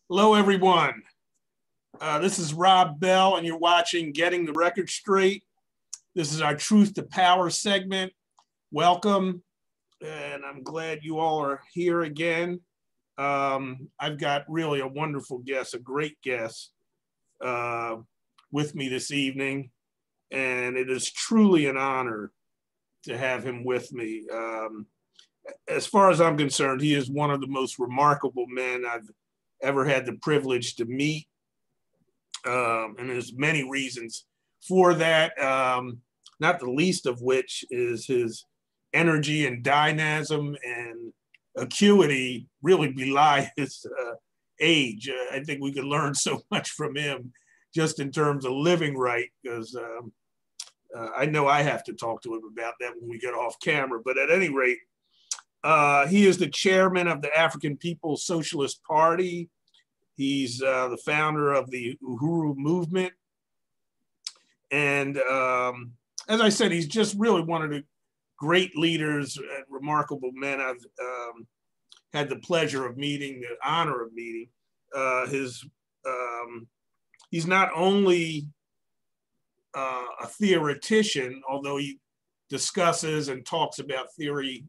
Hello, everyone. This is Rob Bell, and you're watching Getting the Record Straight. This is our Truth to Power segment. Welcome, and I'm glad you all are here again. I've got really a wonderful guest, a great guest with me this evening, and it is truly an honor to have him with me. As far as I'm concerned, he is one of the most remarkable men I've ever had the privilege to meet. And there's many reasons for that, not the least of which is his energy and dynamism and acuity really belie his age. I think we could learn so much from him just in terms of living right, because I know I have to talk to him about that when we get off camera. But at any rate, he is the chairman of the African People's Socialist Party. He's the founder of the Uhuru movement. And as I said, he's just really one of the great leaders and remarkable men I've had the pleasure of meeting, the honor of meeting. He's not only a theoretician, although he discusses and talks about theory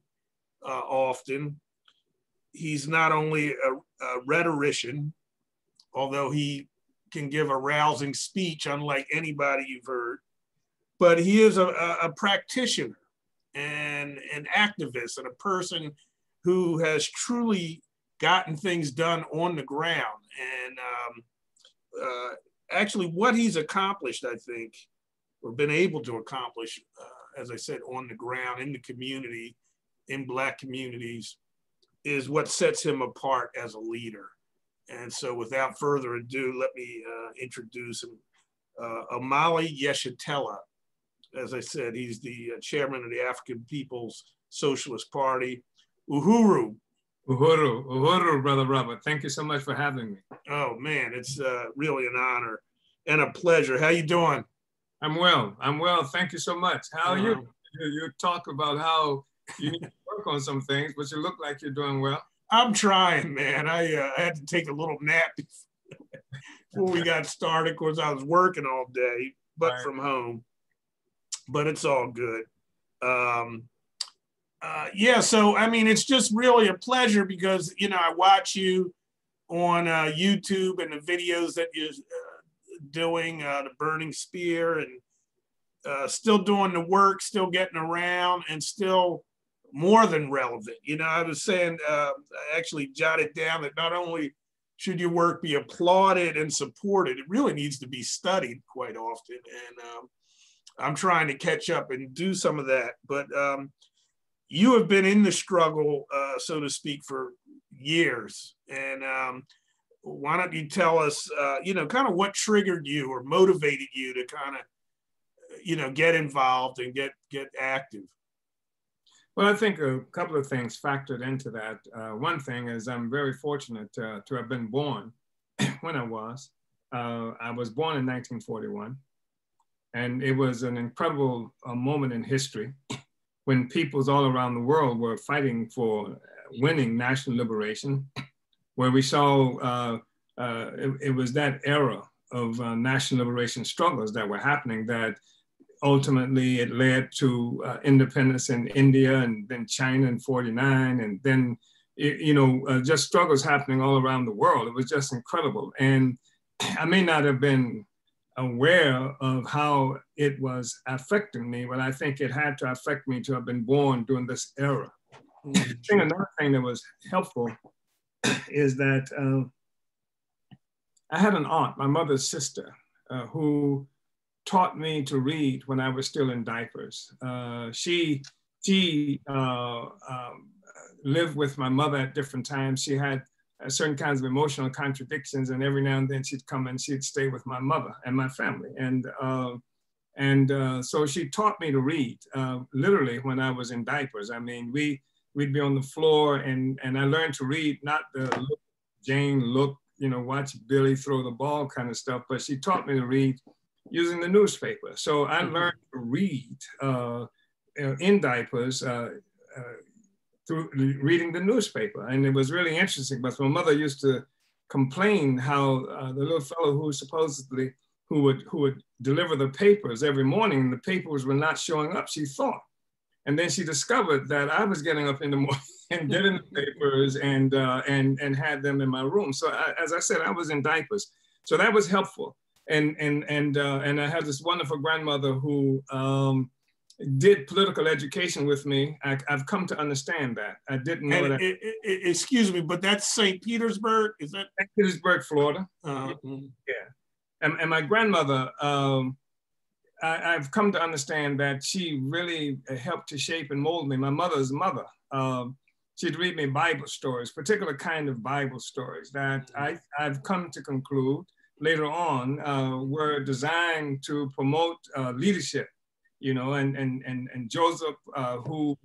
often. He's not only a rhetorician, although he can give a rousing speech unlike anybody you've heard, but he is a practitioner and an activist and a person who has truly gotten things done on the ground. And actually what he's accomplished, I think, or been able to accomplish, as I said, on the ground, in the community, in Black communities, is what sets him apart as a leader. And so without further ado, let me introduce him. Omali Yeshitela. As I said, he's the chairman of the African People's Socialist Party. Uhuru. Uhuru, Brother Robert. Thank you so much for having me. Oh man, it's really an honor and a pleasure. How you doing? I'm well. Thank you so much. How are you? You talk about how you need to work on some things, but you look like you're doing well. I'm trying, man. I had to take a little nap before we got started. Of course, I was working all day, but right from home. But it's all good. Yeah, so I mean, it's just really a pleasure because, you know, I watch you on YouTube and the videos that you're doing, the Burning Spear, and still doing the work, still getting around, and still more than relevant. You know, I was saying, I actually jotted down that not only should your work be applauded and supported, it really needs to be studied quite often. And I'm trying to catch up and do some of that. But you have been in the struggle, so to speak, for years. And why don't you tell us, you know, kind of what triggered you or motivated you to kind of, you know, get involved and get active? Well, I think a couple of things factored into that. One thing is I'm very fortunate to have been born when I was. I was born in 1941, and it was an incredible moment in history when peoples all around the world were fighting for winning national liberation, where we saw it was that era of national liberation struggles that were happening that ultimately it led to independence in India, and then China in 49, and then, you know, just struggles happening all around the world. It was just incredible. And I may not have been aware of how it was affecting me, but I think it had to affect me to have been born during this era. I think another thing that was helpful is that I had an aunt, my mother's sister, who taught me to read when I was still in diapers. She lived with my mother at different times. She had certain kinds of emotional contradictions, and every now and then she'd come and she'd stay with my mother and my family. And so she taught me to read, literally when I was in diapers. I mean, we'd be on the floor, and I learned to read, not the look, Jane, look, you know, watch Billy throw the ball kind of stuff, but she taught me to read using the newspaper. So I learned to read in diapers through reading the newspaper. And it was really interesting, but my mother used to complained how the little fellow who supposedly who would deliver the papers every morning, the papers were not showing up, she thought. And then she discovered that I was getting up in the morning and getting the papers and had them in my room. So as I said, I was in diapers. So that was helpful. And I had this wonderful grandmother who did political education with me. I've come to understand that. I didn't know that. Excuse me, but that's St. Petersburg, is that? St. Petersburg, Florida. Yeah. And my grandmother, I've come to understand that she really helped to shape and mold me. My mother's mother, she'd read me Bible stories, particular kind of Bible stories that I've come to conclude later on were designed to promote leadership, you know, and Joseph, who,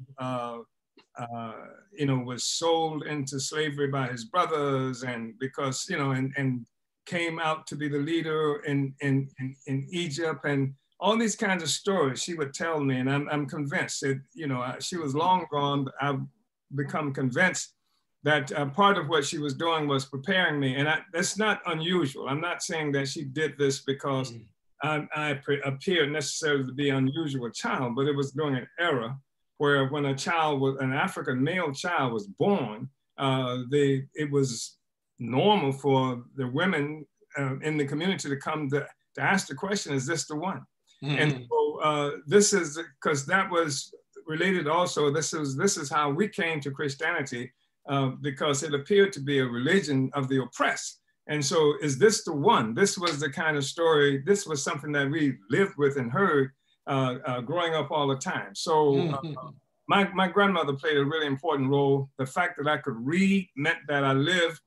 you know, was sold into slavery by his brothers, and because, you know, and came out to be the leader in Egypt, and all these kinds of stories she would tell me, and I'm convinced that, you know, she was long gone, but I've become convinced that part of what she was doing was preparing me, and that's not unusual. I'm not saying that she did this because I appeared necessarily to be an unusual child, but it was during an era where when a child was, an African male child was born, it was normal for the women in the community to come to ask the question, is this the one? And so this is, because that was related also, this is how we came to Christianity, because it appeared to be a religion of the oppressed. And so is this the one? This was the kind of story, this was something that we lived with and heard growing up all the time. So my grandmother played a really important role. The fact that I could read meant that I lived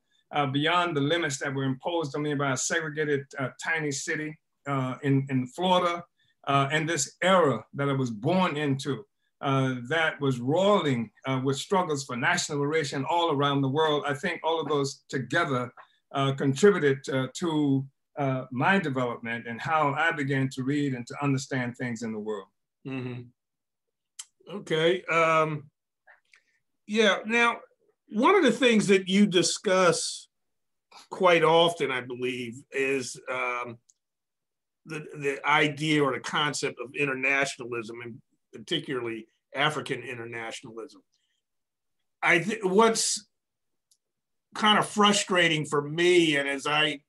beyond the limits that were imposed on me by a segregated tiny city in Florida, and this era that I was born into that was roiling with struggles for national liberation all around the world. I think all of those together contributed to my development and how I began to read and to understand things in the world. Okay. Yeah, now, one of the things that you discuss quite often, I believe, is the idea or the concept of internationalism, and particularly African internationalism. What's kind of frustrating for me, and as I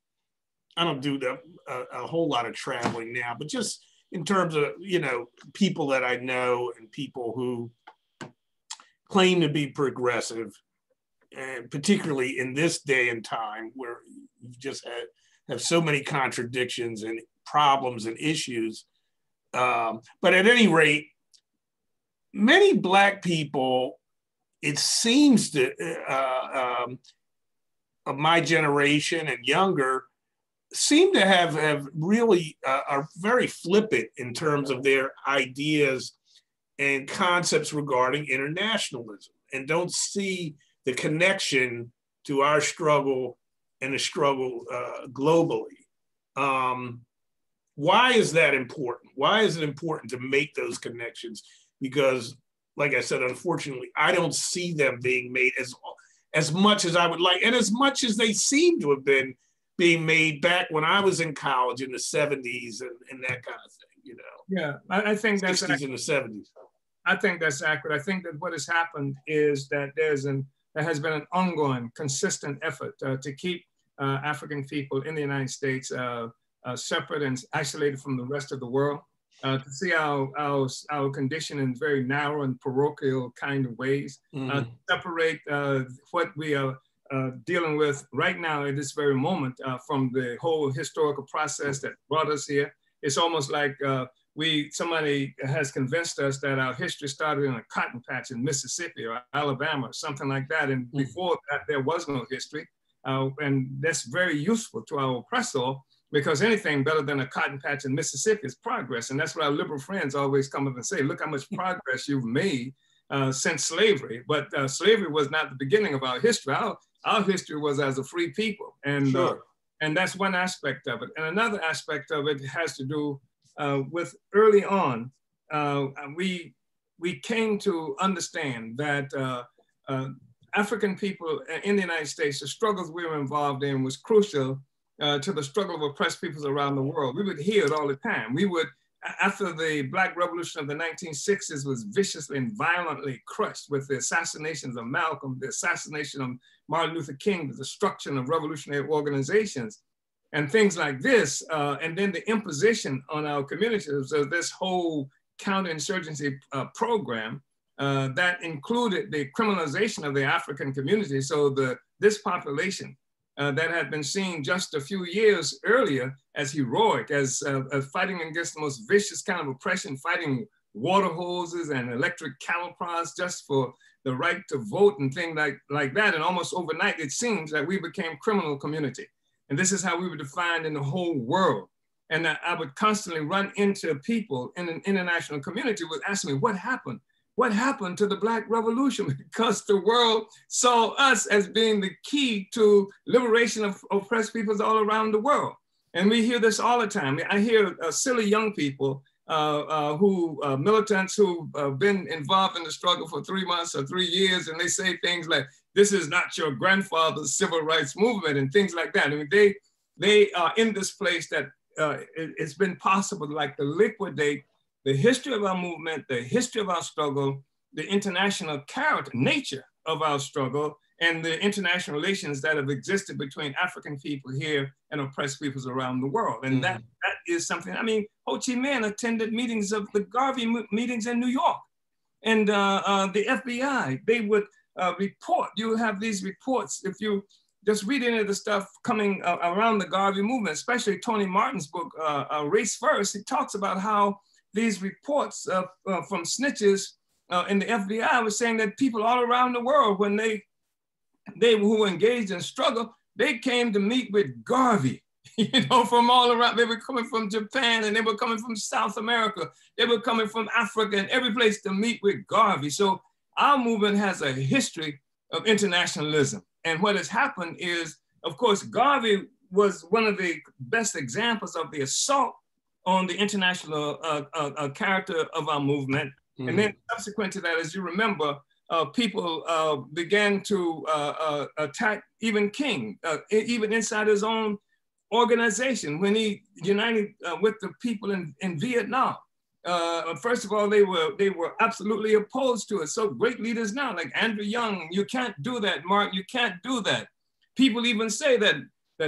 don't do a whole lot of traveling now, but just in terms of, you know, people that I know and people who claim to be progressive, and particularly in this day and time where you've just have so many contradictions and problems and issues. But at any rate, many Black people, it seems to, of my generation and younger, seem to have really are very flippant in terms of their ideas and concepts regarding internationalism, and don't see the connection to our struggle and the struggle globally. Why is that important? Why is it important to make those connections? Because, like I said, unfortunately, I don't see them being made as much as I would like, and as much as they seem to have been being made back when I was in college in the 70s and that kind of thing, you know? Yeah, I think that's 60s and the 70s. I think that's accurate. I think that what has happened is that there has been an ongoing, consistent effort to keep African people in the United States separate and isolated from the rest of the world, to see our condition in very narrow and parochial kind of ways, separate what we are dealing with right now at this very moment from the whole historical process that brought us here. It's almost like somebody has convinced us that our history started in a cotton patch in Mississippi or Alabama or something like that. And before that, there was no history. And that's very useful to our oppressor, because anything better than a cotton patch in Mississippi is progress. And that's what our liberal friends always come up and say, look how much progress you've made since slavery. But slavery was not the beginning of our history. Our history was as a free people. And, and that's one aspect of it. And another aspect of it has to do with early on, we came to understand that African people in the United States, the struggles we were involved in was crucial to the struggle of oppressed peoples around the world. We would hear it all the time. We would, after the Black Revolution of the 1960s was viciously and violently crushed with the assassinations of Malcolm, the assassination of Martin Luther King, the destruction of revolutionary organizations, and things like this, and then the imposition on our communities of this whole counterinsurgency program that included the criminalization of the African community. So this population that had been seen just a few years earlier as heroic, as fighting against the most vicious kind of oppression, fighting water hoses and electric cattle prods just for the right to vote and things like that. And almost overnight, it seems that we became criminal community. And this is how we were defined in the whole world. And I would constantly run into people in an international community who would ask me, what happened? What happened to the Black Revolution? Because the world saw us as being the key to liberation of oppressed peoples all around the world. And we hear this all the time. I hear silly young people militants who've been involved in the struggle for 3 months or 3 years, and they say things like, this is not your grandfather's civil rights movement and things like that. I mean, they are in this place that it's been possible to liquidate the history of our movement, the history of our struggle, the international character, nature of our struggle, and the international relations that have existed between African people here and oppressed peoples around the world. And that is something, I mean, Ho Chi Minh attended meetings of the Garvey meetings in New York. And the FBI, they would report, you have these reports, if you just read any of the stuff coming around the Garvey movement, especially Tony Martin's book, Race First, he talks about how these reports from snitches in the FBI were saying that people all around the world, when they who were engaged in struggle, they came to meet with Garvey, from all around. They were coming from Japan, and they were coming from South America. They were coming from Africa and every place to meet with Garvey. So our movement has a history of internationalism. And what has happened is, of course, Garvey was one of the best examples of the assault on the international character of our movement. Mm. And then subsequent to that, as you remember, people began to attack even King, even inside his own organization when he united with the people in Vietnam. First of all, they were absolutely opposed to it. So great leaders now, like Andrew Young, you can't do that, Mark, you can't do that. People even say that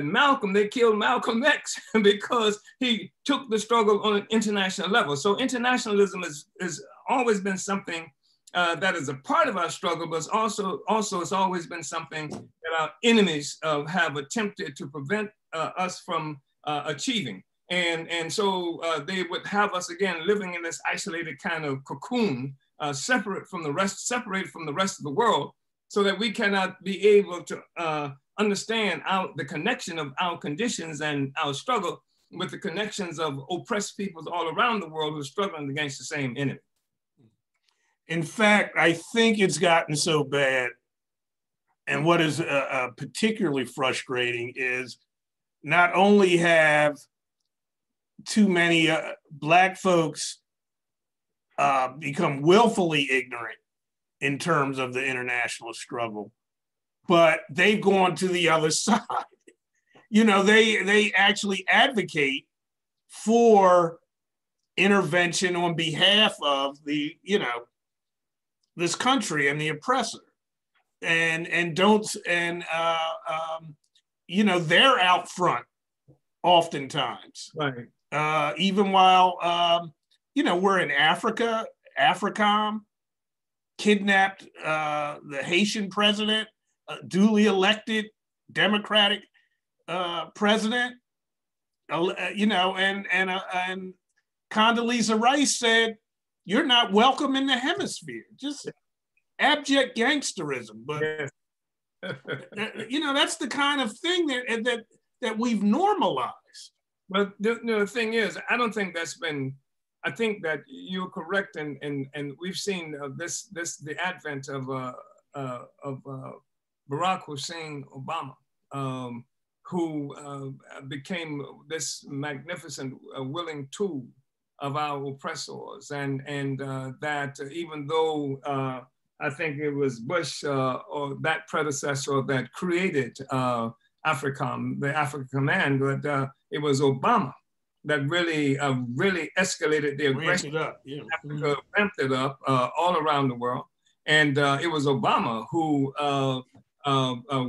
Malcolm, they killed Malcolm X because he took the struggle on an international level. So internationalism has always been something that is a part of our struggle, but also it's always been something that our enemies have attempted to prevent us from achieving. And so they would have us again living in this isolated kind of cocoon, separated from the rest of the world, so that we cannot be able to understand the connection of our conditions and our struggle with the connections of oppressed peoples all around the world who are struggling against the same enemy. In fact, I think it's gotten so bad, and what is particularly frustrating is not only have too many Black folks become willfully ignorant in terms of the international struggle, but they've gone to the other side. They actually advocate for intervention on behalf of the, this country and the oppressor, they're out front oftentimes. Right. Even while, we're in Africa, Afrikan kidnapped the Haitian president, duly elected democratic president, and Condoleezza Rice said, "You're not welcome in the hemisphere." Just abject gangsterism. But yes. That's the kind of thing that we've normalized. But the thing is, I don't think that's been. I think that you're correct, and we've seen the advent of Barack Hussein Obama, who became this magnificent willing tool of our oppressors, and that even though I think it was Bush or that predecessor that created AFRICOM, the African Command, but it was Obama that really escalated the aggression. Africa ramped it up all around the world. And it was Obama who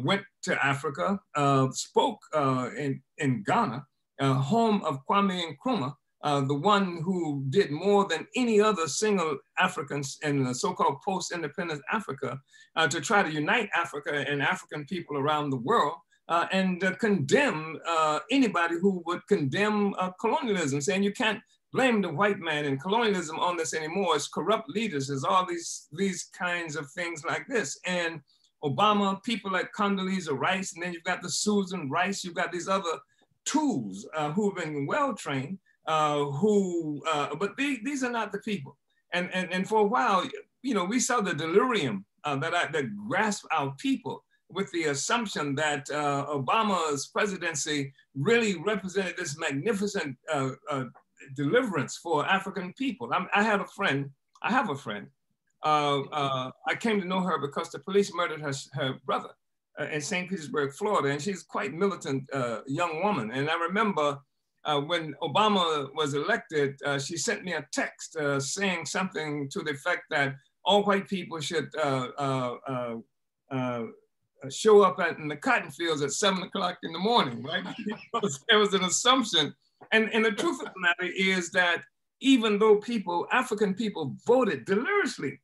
went to Africa, spoke in Ghana, home of Kwame Nkrumah, the one who did more than any other single Africans in the so-called post-independence Africa to try to unite Africa and African people around the world and condemn anybody who would condemn colonialism, saying you can't blame the white man and colonialism on this anymore. It's corrupt leaders, there's all these kinds of things like this. And Obama, people like Condoleezza Rice, and then you've got the Susan Rice, you've got these other tools who've been well-trained, but these are not the people. And for a while, you know, we saw the delirium that grasped our people with the assumption that Obama's presidency really represented this magnificent deliverance for African people. I have a friend. I came to know her because the police murdered her brother in St. Petersburg, Florida, and she's quite militant young woman. And I remember when Obama was elected, she sent me a text saying something to the effect that all white people should show up in the cotton fields at 7 o'clock in the morning, right? Because there was an assumption. And the truth of the matter is that even though African people voted deliriously,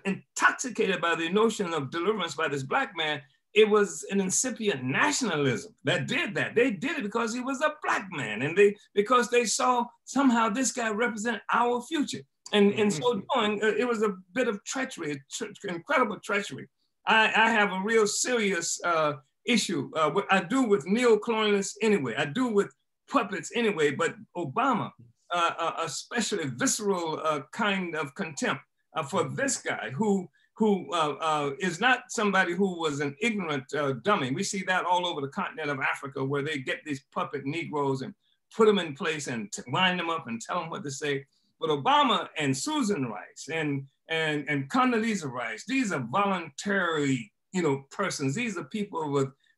intoxicated by the notion of deliverance by this black man, it was an incipient nationalism that did that. They did it because he was a black man, and because they saw somehow this guy represent our future. And in so doing, it was a bit of treachery, incredible treachery. I have a real serious issue. I do with neo-colonialists anyway. I do with puppets anyway, but Obama, especially visceral kind of contempt for this guy who is not somebody who was an ignorant dummy. We see that all over the continent of Africa, where they get these puppet Negroes and put them in place and wind them up and tell them what to say. But Obama and Susan Rice and Condoleezza Rice, these are voluntary, persons. These are people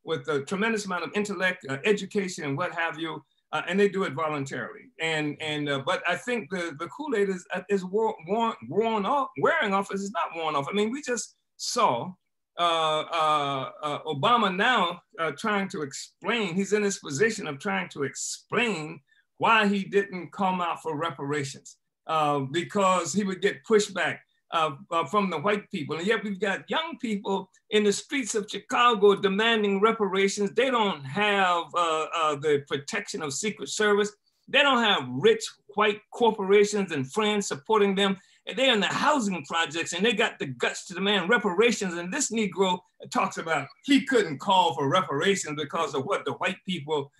with a tremendous amount of intellect, education, and what have you, and they do it voluntarily. But I think the Kool-Aid is wearing off. It's not worn off. I mean, we just saw Obama now trying to explain. He's in this position of trying to explain why he didn't come out for reparations, because he would get pushback from the white people. And yet we've got young people in the streets of Chicago demanding reparations. They don't have the protection of Secret Service. They don't have rich white corporations and friends supporting them. And they're in the housing projects and they got the guts to demand reparations. And this Negro talks about he couldn't call for reparations because of what the white people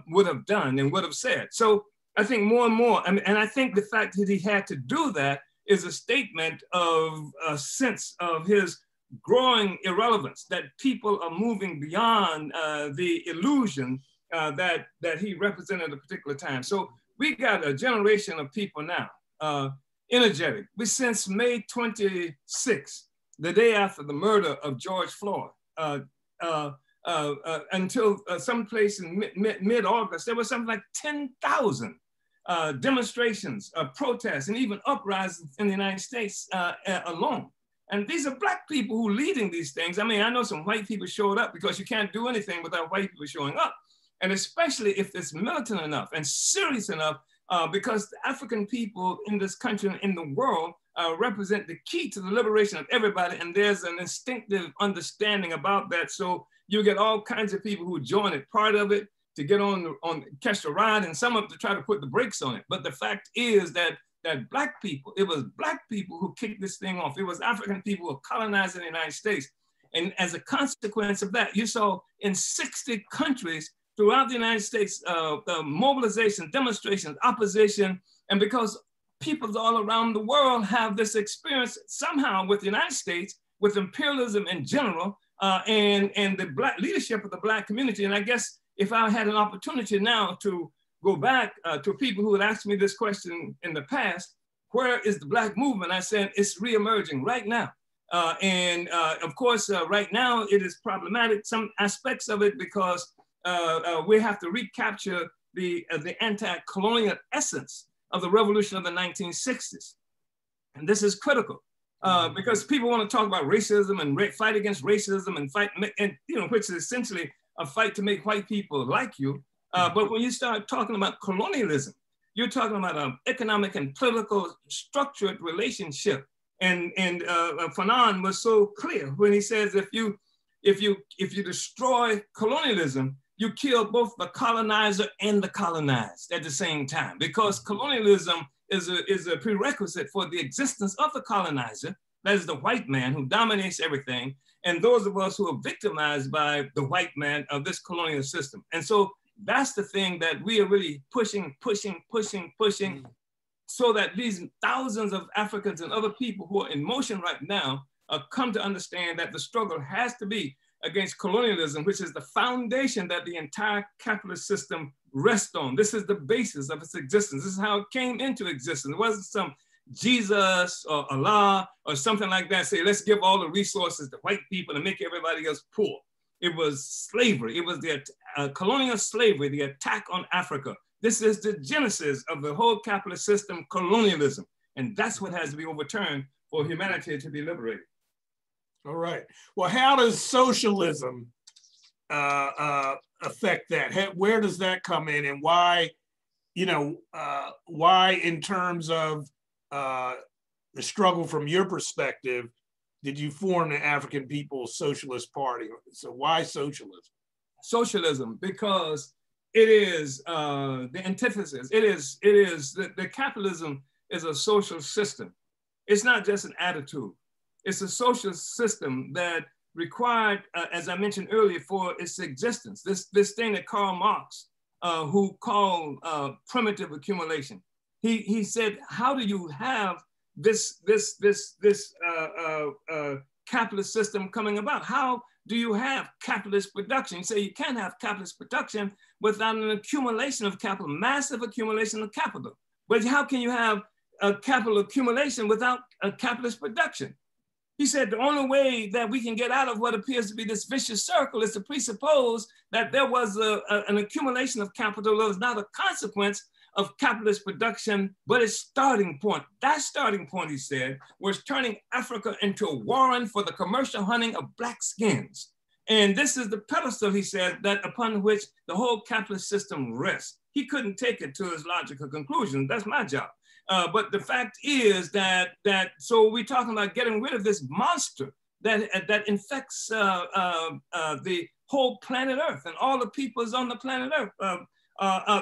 would have done and would have said. So I think more and more, and I think the fact that he had to do that is a statement of a sense of his growing irrelevance, that people are moving beyond the illusion that he represented at a particular time. So we got a generation of people now, energetic. Since May 26th, the day after the murder of George Floyd, until someplace in mid-August, there was something like 10,000 demonstrations, protests, and even uprisings in the United States alone. And these are Black people who are leading these things. I mean, I know some white people showed up because you can't do anything without white people showing up. And especially if it's militant enough and serious enough, because the African people in this country and in the world represent the key to the liberation of everybody. And there's an instinctive understanding about that. So you get all kinds of people who join it, part of it, to get on catch the ride, and some of them to try to put the brakes on it. But the fact is that Black people, it was Black people who kicked this thing off. It was African people who were colonizing the United States. And as a consequence of that, you saw in 60 countries throughout the United States, mobilization, demonstrations, opposition, and because peoples all around the world have this experience somehow with the United States, with imperialism in general, and the Black leadership of the Black community. And I guess if I had an opportunity now to go back to people who had asked me this question in the past, where is the Black movement? I said, it's reemerging right now. Of course, right now it is problematic, some aspects of it, because we have to recapture the anti-colonial essence of the revolution of the 1960s. And this is critical because people want to talk about racism and fight against racism and fight, and which is essentially a fight to make white people like you. But when you start talking about colonialism, you're talking about an economic and political structured relationship. And Fanon was so clear when he says, if you destroy colonialism, you kill both the colonizer and the colonized at the same time, because colonialism is a prerequisite for the existence of the colonizer, that is the white man who dominates everything, and those of us who are victimized by the white man of this colonial system. And so that's the thing that we are really pushing, so that these thousands of Africans and other people who are in motion right now come to understand that the struggle has to be against colonialism, which is the foundation that the entire capitalist system rests on. This is the basis of its existence. This is how it came into existence. It wasn't some Jesus or Allah or something like that say, let's give all the resources to white people and make everybody else poor. It was slavery. It was the colonial slavery, the attack on Africa. This is the genesis of the whole capitalist system, colonialism. And that's what has to be overturned for humanity to be liberated. All right. Well, how does socialism affect that? Where does that come in, and why, why in terms of the struggle from your perspective, did you form the African People's Socialist Party? So why socialism? Socialism, because it is the antithesis. It is the capitalism is a social system. It's not just an attitude. It's a social system that required, as I mentioned earlier, for its existence. This thing that Karl Marx, who called primitive accumulation. He said, how do you have this capitalist system coming about? How do you have capitalist production? You say you can't have capitalist production without an accumulation of capital, massive accumulation of capital. But how can you have a capital accumulation without a capitalist production? He said the only way that we can get out of what appears to be this vicious circle is to presuppose that there was an accumulation of capital that was not a consequence of capitalist production, but its starting point. That starting point, he said, was turning Africa into a warren for the commercial hunting of black skins. And this is the pedestal, he said, that upon which the whole capitalist system rests. He couldn't take it to his logical conclusion. That's my job. But the fact is that so we're talking about getting rid of this monster that infects the whole planet Earth and all the peoples on the planet Earth.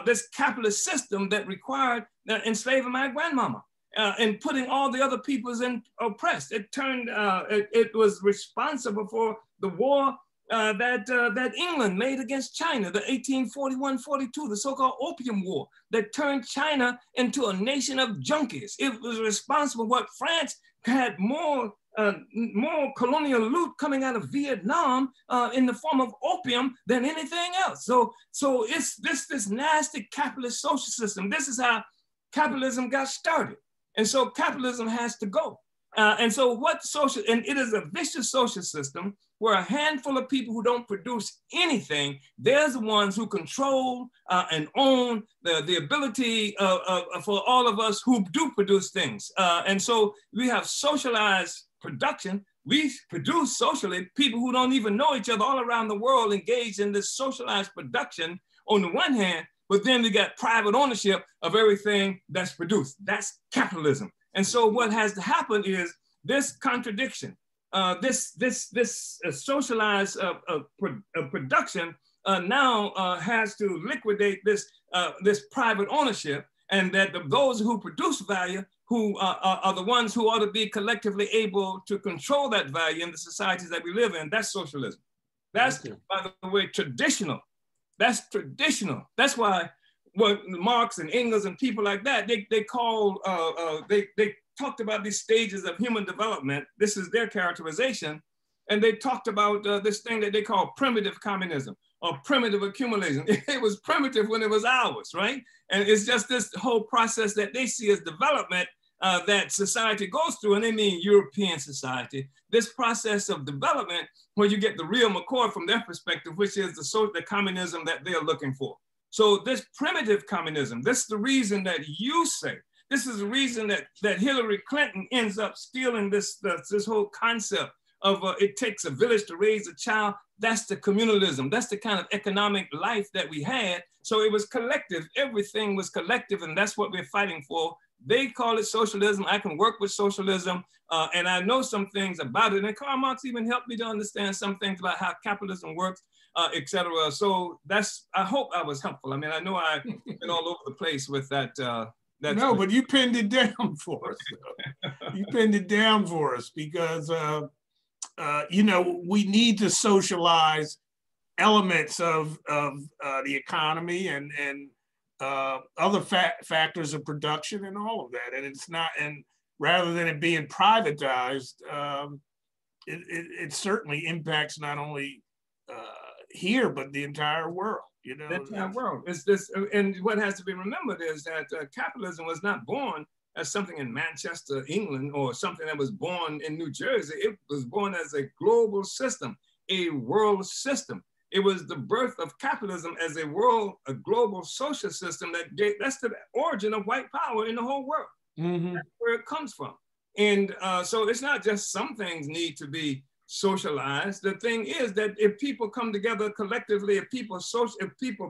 This capitalist system that required enslaving my grandmama and putting all the other peoples in oppressed. It turned, it was responsible for the war that England made against China, the 1841-42, the so-called Opium War that turned China into a nation of junkies. It was responsible for what France had more colonial loot coming out of Vietnam in the form of opium than anything else. So it's this nasty capitalist social system. This is how capitalism got started. And so capitalism has to go. And it is a vicious social system where a handful of people who don't produce anything, they're the ones who control and own the ability for all of us who do produce things. And so we have socialized production. We produce socially people who don't even know each other all around the world engaged in this socialized production on the one hand, but then we got private ownership of everything that's produced. That's capitalism. And so what has to happen is this contradiction, this socialized production now has to liquidate this private ownership, and that those who produce value, who are the ones who ought to be collectively able to control that value in the societies that we live in. That's socialism. That's, by the way, traditional. That's traditional. That's why what Marx and Engels and people like that, they talked about these stages of human development. This is their characterization. And they talked about this thing that they call primitive communism or primitive accumulation. It was primitive when it was ours, right? And it's just this whole process that they see as development that society goes through, and they mean European society, this process of development where you get the real McCoy from their perspective, which is the communism that they're looking for. So this primitive communism, this is the reason that you say, this is the reason that Hillary Clinton ends up stealing this whole concept of it takes a village to raise a child. That's the communalism. That's the kind of economic life that we had. So it was collective. Everything was collective, and that's what we're fighting for. They call it socialism. I can work with socialism, and I know some things about it. And Karl Marx even helped me to understand some things about how capitalism works, etc. So I hope I was helpful. I mean, I know I've been all over the place with that. No, but you pinned it down for us. You pinned it down for us because, you know, we need to socialize elements of the economy and other factors of production and all of that. And it's not, and rather than it being privatized, it certainly impacts not only here, but the entire world. You know, the entire world. It's this, and what has to be remembered is that capitalism was not born as something in Manchester, England, or something that was born in New Jersey. It was born as a global system, a world system. It was the birth of capitalism as a global social system that's the origin of white power in the whole world. Mm-hmm. That's where it comes from. And so it's not just some things need to be socialized. The thing is that if people come together collectively, if people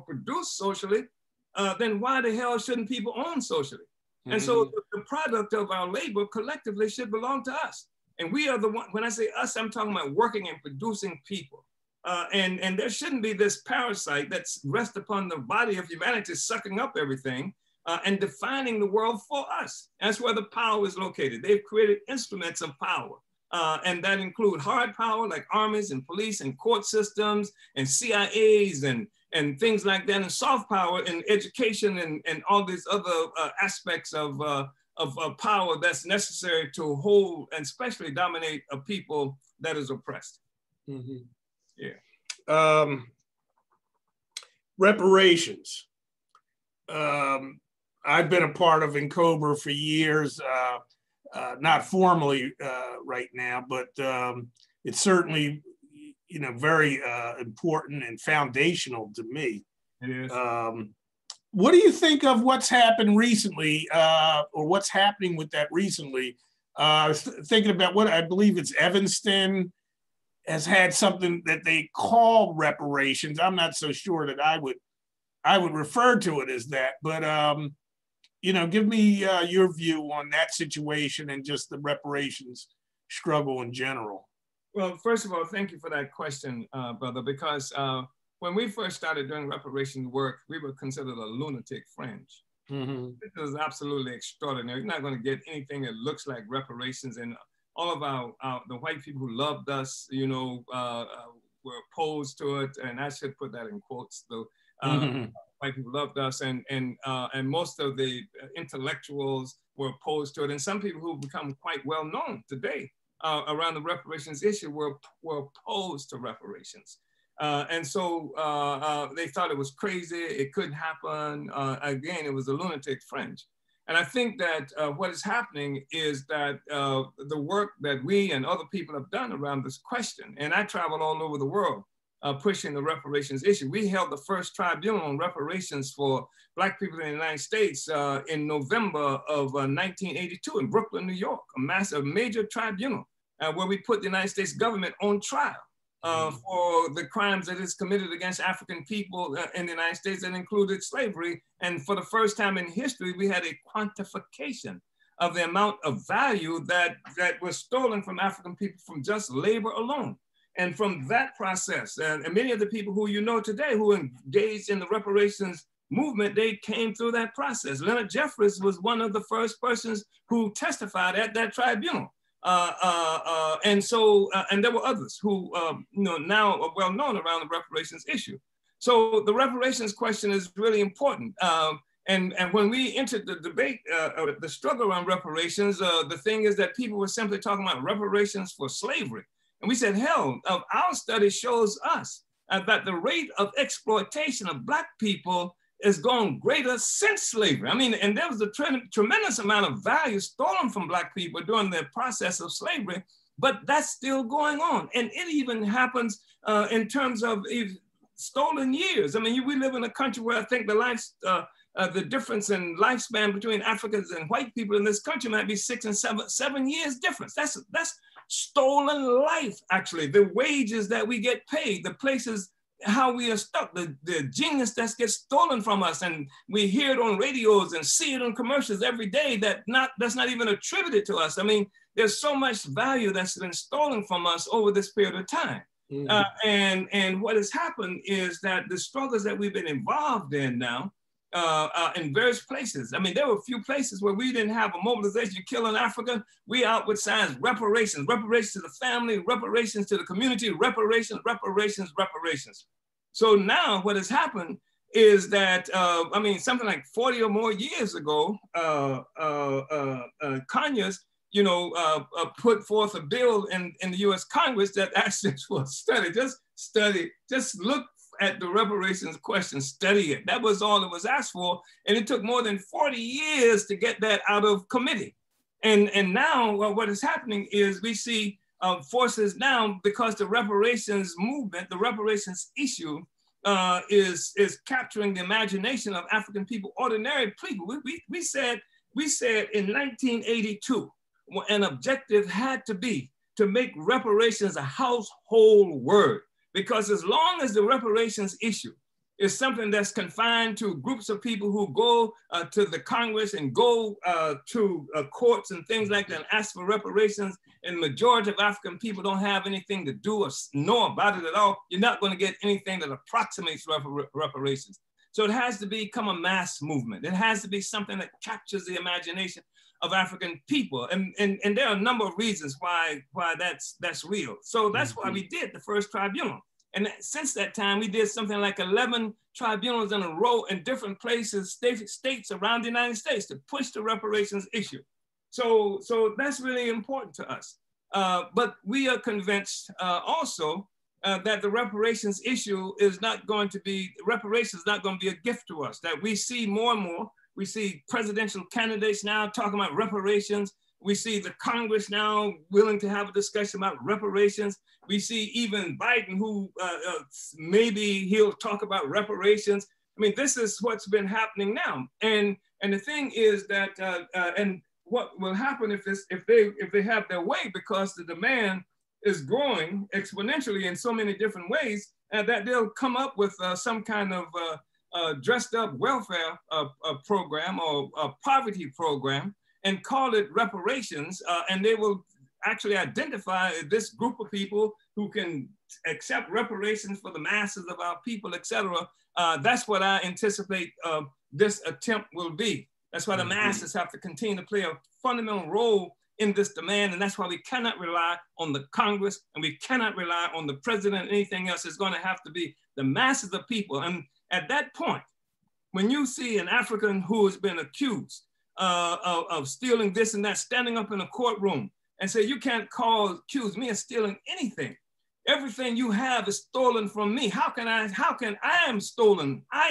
produce socially, then why the hell shouldn't people own socially? Mm-hmm. And so the product of our labor collectively should belong to us. And we are the one, when I say us, I'm talking about working and producing people. And there shouldn't be this parasite that's rests upon the body of humanity sucking up everything and defining the world for us. That's where the power is located. They've created instruments of power. And that include hard power like armies and police and court systems and CIAs and things like that, and soft power in education and all these other aspects of power that's necessary to hold and especially dominate a people that is oppressed. Mm-hmm. Yeah. Reparations. I've been a part of NCOBR for years, not formally right now, but it's certainly, you know, very important and foundational to me. It is. What do you think of what's happened recently, or what's happening with that recently? I was thinking about what I believe it's Evanston has had something that they call reparations. I'm not so sure that I would refer to it as that, but you know, give me your view on that situation and just the reparations struggle in general. Well, first of all, thank you for that question, brother, because when we first started doing reparations work, we were considered a lunatic fringe. Mm-hmm. This is absolutely extraordinary. You're not going to get anything that looks like reparations, and all of the white people who loved us, you know, were opposed to it, and I should put that in quotes, though. White people loved us, and most of the intellectuals were opposed to it, and some people who've become quite well known today around the reparations issue were opposed to reparations. And so they thought it was crazy, it couldn't happen. Again, it was a lunatic fringe. And I think that what is happening is that the work that we and other people have done around this question, and I traveled all over the world pushing the reparations issue. We held the first tribunal on reparations for Black people in the United States in November of 1982 in Brooklyn, New York, a massive major tribunal where we put the United States government on trial for the crimes that is committed against African people in the United States that included slavery. And for the first time in history, we had a quantification of the amount of value that was stolen from African people from just labor alone. And from that process, and many of the people who you know today who engaged in the reparations movement, they came through that process. Leonard Jeffries was one of the first persons who testified at that tribunal. And there were others who you know, now are well known around the reparations issue. So the reparations question is really important. And when we entered the debate, the struggle around reparations, the thing is that people were simply talking about reparations for slavery. And we said, hell, our study shows us that the rate of exploitation of Black people has gone greater since slavery. I mean, and there was a tremendous amount of value stolen from Black people during the process of slavery, but that's still going on. And it even happens in terms of stolen years. I mean, we live in a country where I think the difference in lifespan between Africans and white people in this country might be 6 and 7 years difference. That's stolen life, actually. The wages that we get paid, the places, how we are stuck, the genius that gets stolen from us, and we hear it on radios and see it on commercials every day that's not even attributed to us. I mean, there's so much value that's been stolen from us over this period of time. And what has happened is that the struggles that we've been involved in now, in various places. I mean, there were a few places where we didn't have a mobilization. You kill an African, we out with signs, reparations, reparations to the family, reparations to the community, reparations, reparations, reparations. So now what has happened is that, I mean, something like 40 or more years ago, Conyers, put forth a bill in the US Congress that actually was just look at the reparations question, study it. That was all it was asked for. And it took more than 40 years to get that out of committee. And now what is happening is we see forces now, because the reparations movement, the reparations issue is capturing the imagination of African people, ordinary people. We said in 1982, an objective had to be to make reparations a household word. Because as long as the reparations issue is something that's confined to groups of people who go to the Congress and go to courts and things like that and ask for reparations, and the majority of African people don't have anything to do or know about it at all, you're not going to get anything that approximates reparations. So it has to become a mass movement. It has to be something that captures the imagination of African people. And there are a number of reasons why that's real. So that's why we did the first tribunal. And since that time, we did something like 11 tribunals in a row in different places, states around the United States to push the reparations issue. So that's really important to us. But we are convinced also that the reparations issue is not going to be, reparations is not going to be a gift to us, that we see more and more. We see presidential candidates now talking about reparations. We see the Congress now willing to have a discussion about reparations. We see even Biden, who maybe he'll talk about reparations. I mean, this is what's been happening now. And the thing is that, and what will happen if they have their way, because the demand is growing exponentially in so many different ways, that they'll come up with some kind of dressed up welfare program or a poverty program and call it reparations, and they will actually identify this group of people who can accept reparations for the masses of our people, et cetera. That's what I anticipate this attempt will be. That's why the masses have to continue to play a fundamental role in this demand, and that's why we cannot rely on the Congress, and we cannot rely on the president, anything else. It's going to have to be the masses of people. And at that point, when you see an African who has been accused of stealing this and that, standing up in a courtroom and say, you can't accuse me of stealing anything. Everything you have is stolen from me. I am stolen. I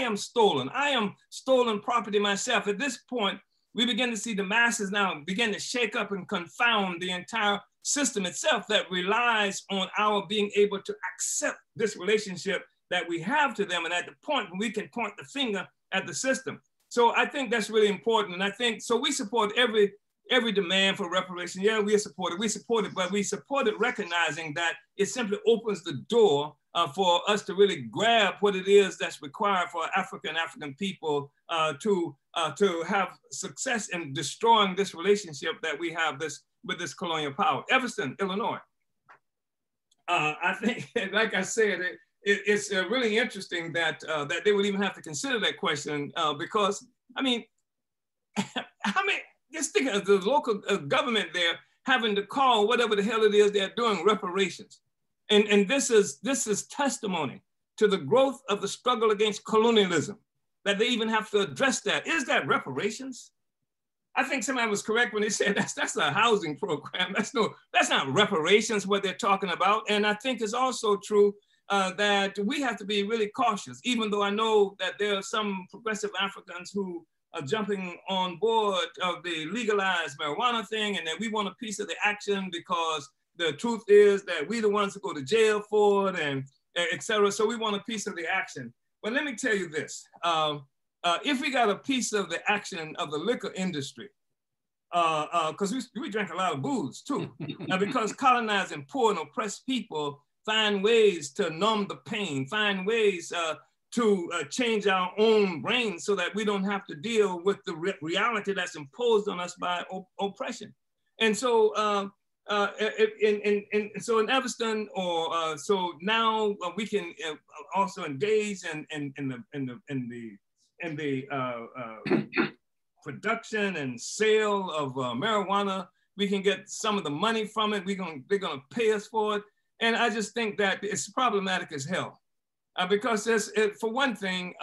am stolen property myself. At this point, we begin to see the masses now begin to shake up and confound the entire system itself that relies on our being able to accept this relationship that we have to them, and at the point when we can point the finger at the system. So I think that's really important. And I think, so we support every demand for reparation. Yeah, we support it, but we support it recognizing that it simply opens the door for us to really grab what it is that's required for African people to have success in destroying this relationship that we have with this colonial power. Evanston, Illinois. I think, like I said, it's really interesting that that they would even have to consider that question because, I mean, just think of the local government there having to call whatever the hell it is they're doing reparations. And this is testimony to the growth of the struggle against colonialism, that they even have to address that. Is that reparations? I think somebody was correct when they said that's a housing program. That's not reparations what they're talking about. And I think it's also true that we have to be really cautious, even though I know that there are some progressive Africans who are jumping on board of the legalized marijuana thing, and that we want a piece of the action because the truth is that we the ones who go to jail for it, and et cetera. So we want a piece of the action. But let me tell you this, if we got a piece of the action of the liquor industry, because we drank a lot of booze too, because colonizing poor and oppressed people find ways to numb the pain, find ways to change our own brains so that we don't have to deal with the reality that's imposed on us by oppression. And so, so in Evanston, or so now we can also engage in the production and sale of marijuana. We can get some of the money from it. They're gonna pay us for it. And I just think that it's problematic as hell. Because for one thing,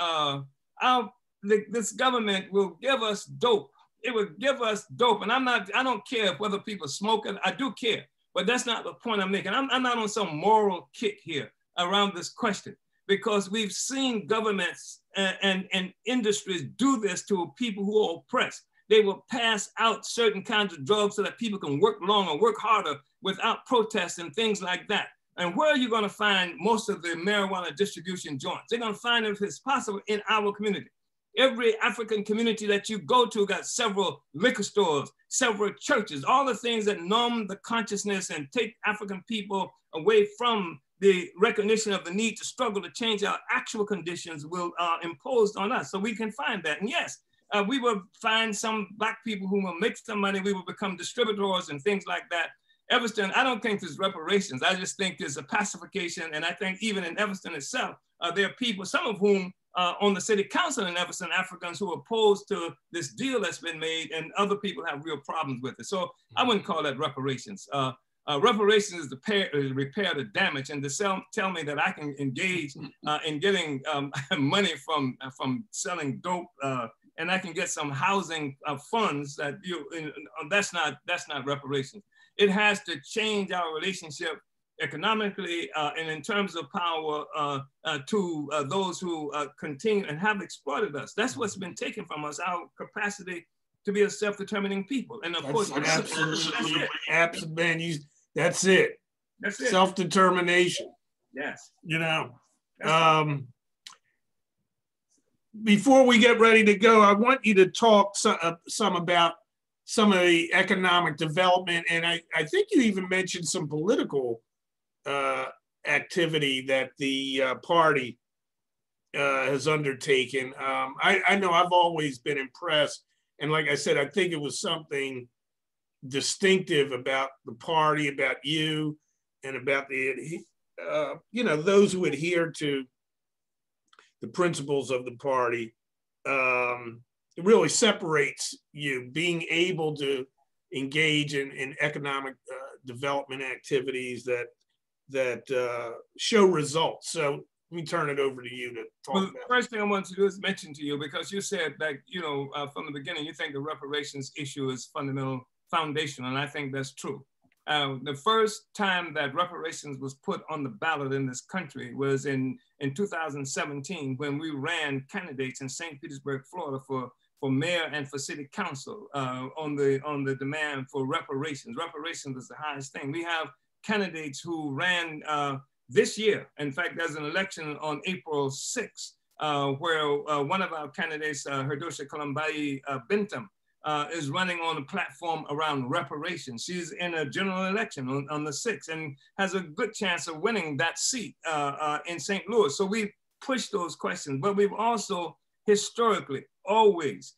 this government will give us dope. It will give us dope. And I don't care whether people smoke it. I do care, but that's not the point I'm making. I'm not on some moral kick here around this question, because we've seen governments and industries do this to people who are oppressed. They will pass out certain kinds of drugs so that people can work longer, work harder without protests and things like that. And where are you going to find most of the marijuana distribution joints? They're going to find it, if it's possible, in our community. Every African community that you go to got several liquor stores, several churches, all the things that numb the consciousness and take African people away from the recognition of the need to struggle to change our actual conditions will imposed on us. So we can find that. And yes, we will find some Black people who will make some money. We will become distributors and things like that. Evanston, I don't think there's reparations. I just think there's a pacification. And I think even in Evanston itself, there are people, some of whom on the city council in Evanston, Africans who are opposed to this deal that's been made, and other people have real problems with it. So I wouldn't call that reparations. Reparations is to repair the damage, and to tell me that I can engage in getting money from selling dope, and I can get some housing funds that that's not reparations. It has to change our relationship economically and in terms of power to those who continue and have exploited us. That's what's been taken from us, our capacity to be a self-determining people. And of course, absolutely, absolutely, that's it. That's it. Self-determination. Yes. You know, before we get ready to go, I want you to talk some about some of the economic development. And I think you even mentioned some political activity that the party has undertaken. I know I've always been impressed. And like I said, I think it was something distinctive about the party, about you, and about the, those who adhere to the principles of the party. It really separates you, being able to engage in economic development activities that show results. So let me turn it over to you to talk about. The first thing I want to do is mention to you, because you said that, from the beginning, you think the reparations issue is foundational, and I think that's true. The first time that reparations was put on the ballot in this country was in 2017, when we ran candidates in St. Petersburg, Florida for mayor and for city council on the demand for reparations. Reparations is the highest thing. We have candidates who ran this year. In fact, there's an election on April 6th where one of our candidates, Herdosha Kalambayi Bintam, is running on a platform around reparations. She's in a general election on the 6th and has a good chance of winning that seat in St. Louis. So we push those questions, but we've also historically always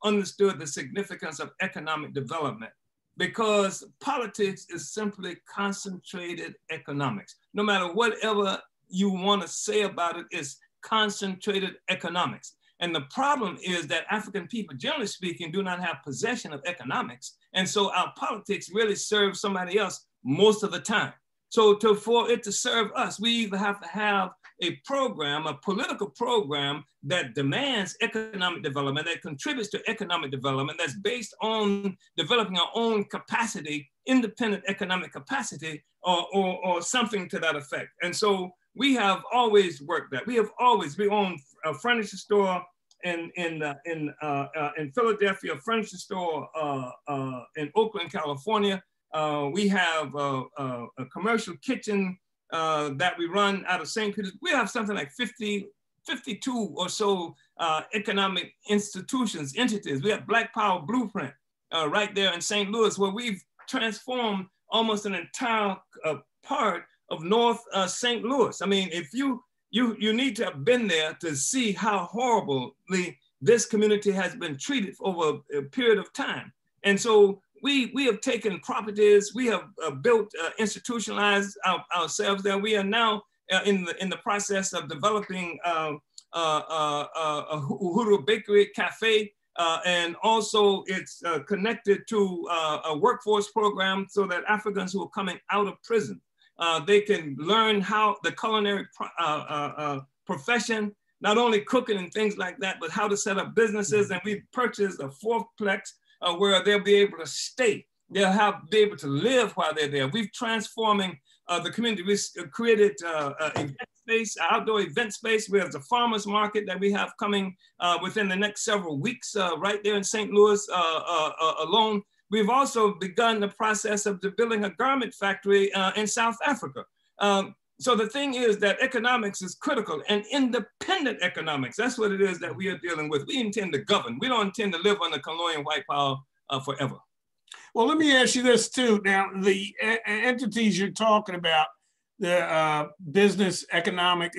understood the significance of economic development, because politics is simply concentrated economics. No matter whatever you want to say about it, it's concentrated economics. And the problem is that African people, generally speaking, do not have possession of economics. And so our politics really serve somebody else most of the time. So for it to serve us, we either have to have a program, a political program that demands economic development, that contributes to economic development, that's based on developing our own capacity, independent economic capacity, or something to that effect. And so we have always worked that. We own a furniture store in Philadelphia, a furniture store in Oakland, California. We have a commercial kitchen that we run out of St. Petersburg. We have something like 52 or so economic entities. We have Black Power Blueprint right there in St. Louis, where we've transformed almost an entire part of North St. Louis. I mean, if you need to have been there to see how horribly this community has been treated over a period of time. And so we have taken properties, we have built, institutionalized ourselves there. We are now in the process of developing a Uhuru Bakery Cafe, and also it's connected to a workforce program so that Africans who are coming out of prison, they can learn how the culinary profession, not only cooking and things like that, but how to set up businesses. And we've purchased a fourplex where they'll be able to stay. They'll be able to live while they're there. We've transforming the community. We created event space, outdoor event space. We have the farmers market that we have coming within the next several weeks right there in St. Louis alone. We've also begun the process of building a garment factory in South Africa. So the thing is that economics is critical, and independent economics, that's what it is that we are dealing with. We intend to govern. We don't intend to live under colonial white power forever. Well, let me ask you this too. Now, the entities you're talking about, the business economic,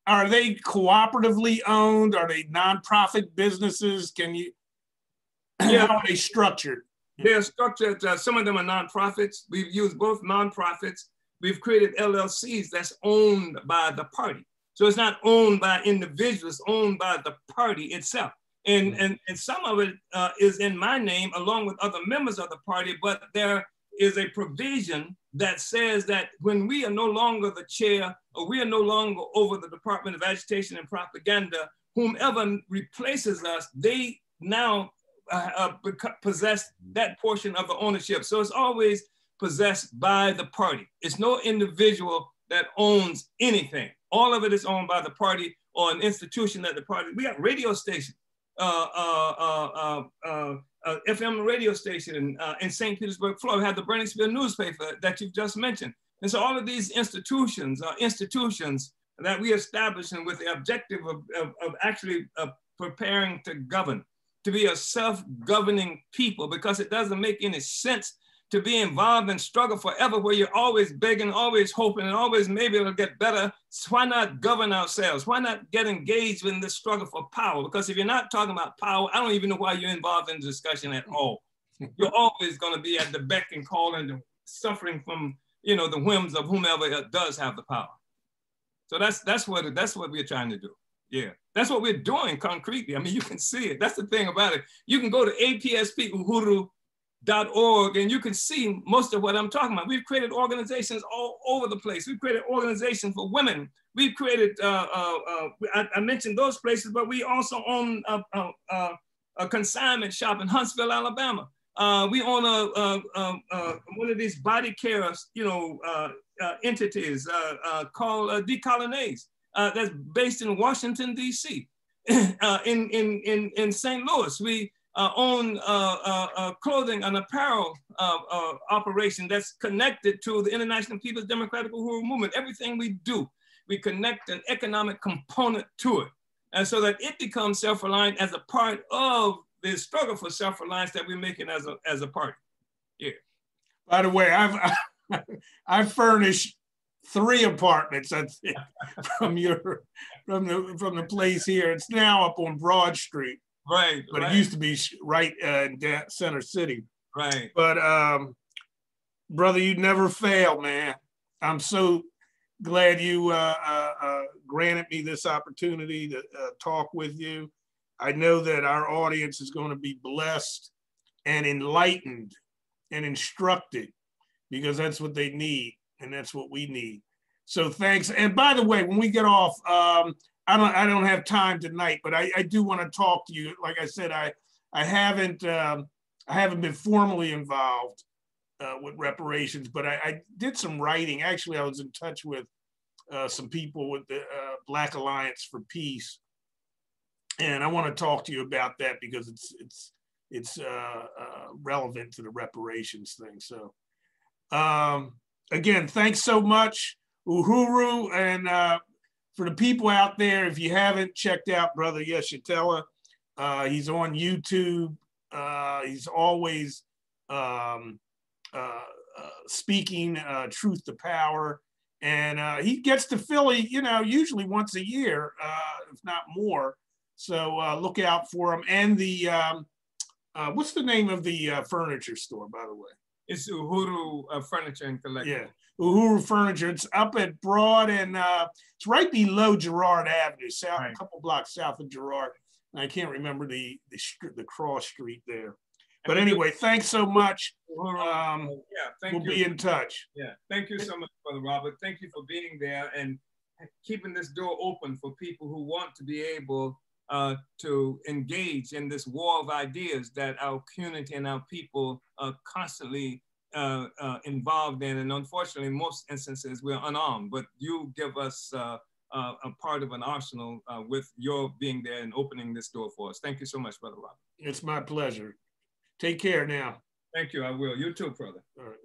are they cooperatively owned? Are they nonprofit businesses? How are they structured? They're structured, some of them are nonprofits. We've used both nonprofits. We've created LLCs that's owned by the party. So it's not owned by individuals, owned by the party itself. And some of it is in my name along with other members of the party, but there is a provision that says that when we are no longer the chair, or we are no longer over the Department of Agitation and Propaganda, whomever replaces us, they now possess that portion of the ownership. So it's always possessed by the party. It's no individual that owns anything. All of it is owned by the party or an institution that the party. We got radio stations, FM radio station in St. Petersburg, Florida. We have the Burningsville newspaper that you've just mentioned. And so all of these institutions are institutions that we establish and with the objective of actually preparing to govern, to be a self-governing people, because it doesn't make any sense to be involved in struggle forever where you're always begging, always hoping, and always maybe it'll get better. So why not govern ourselves? Why not get engaged in this struggle for power? Because if you're not talking about power, I don't even know why you're involved in the discussion at all. You're always gonna be at the beck and call and suffering from, you know, the whims of whomever does have the power. So that's what we're trying to do. Yeah, that's what we're doing concretely. I mean, you can see it. That's the thing about it. You can go to APSPUhuru.org and you can see most of what I'm talking about. We've created organizations all over the place. We've created organizations for women. We've created, I mentioned those places, but we also own a consignment shop in Huntsville, Alabama. We own one of these body care, entities called Decolonize, that's based in Washington, D.C. in St. Louis. We own clothing and apparel operation that's connected to the International People's Democratic Uhuru Movement. Everything we do, we connect an economic component to it. And so that it becomes self-reliant as a part of the struggle for self-reliance that we're making as a party. Yeah. By the way, I've furnished 3 apartments, I think, from the place here. It's now up on Broad Street. Right. But it used to be right in Center City. Right. But brother, you never fail, man. I'm so glad you granted me this opportunity to talk with you. I know that our audience is going to be blessed and enlightened and instructed, because that's what they need and that's what we need. So thanks. And by the way, when we get off, I don't have time tonight, but I do want to talk to you. Like I said, I haven't been formally involved with reparations, but I did some writing. Actually, I was in touch with some people with the Black Alliance for Peace. And I want to talk to you about that because it's relevant to the reparations thing. So again, thanks so much, Uhuru. And for the people out there, if you haven't checked out Brother Yeshitela, he's on YouTube. He's always speaking truth to power. And he gets to Philly, you know, usually once a year, if not more. So look out for him. And the, what's the name of the furniture store, by the way? It's Uhuru Furniture and Collectibles. Yeah, Uhuru Furniture. It's up at Broad, and it's right below Girard Avenue, south, right. A couple blocks south of Girard. I can't remember the cross street there. But anyway, thanks so much. Yeah, we'll be in touch. Yeah, thank you so much, Brother Robert. Thank you for being there and keeping this door open for people who want to be able to engage in this war of ideas that our community and our people are constantly involved in. And unfortunately, in most instances, we're unarmed, but you give us a part of an arsenal with your being there and opening this door for us. Thank you so much, Brother Robert. It's my pleasure. Take care now. Thank you, I will. You too, brother. All right.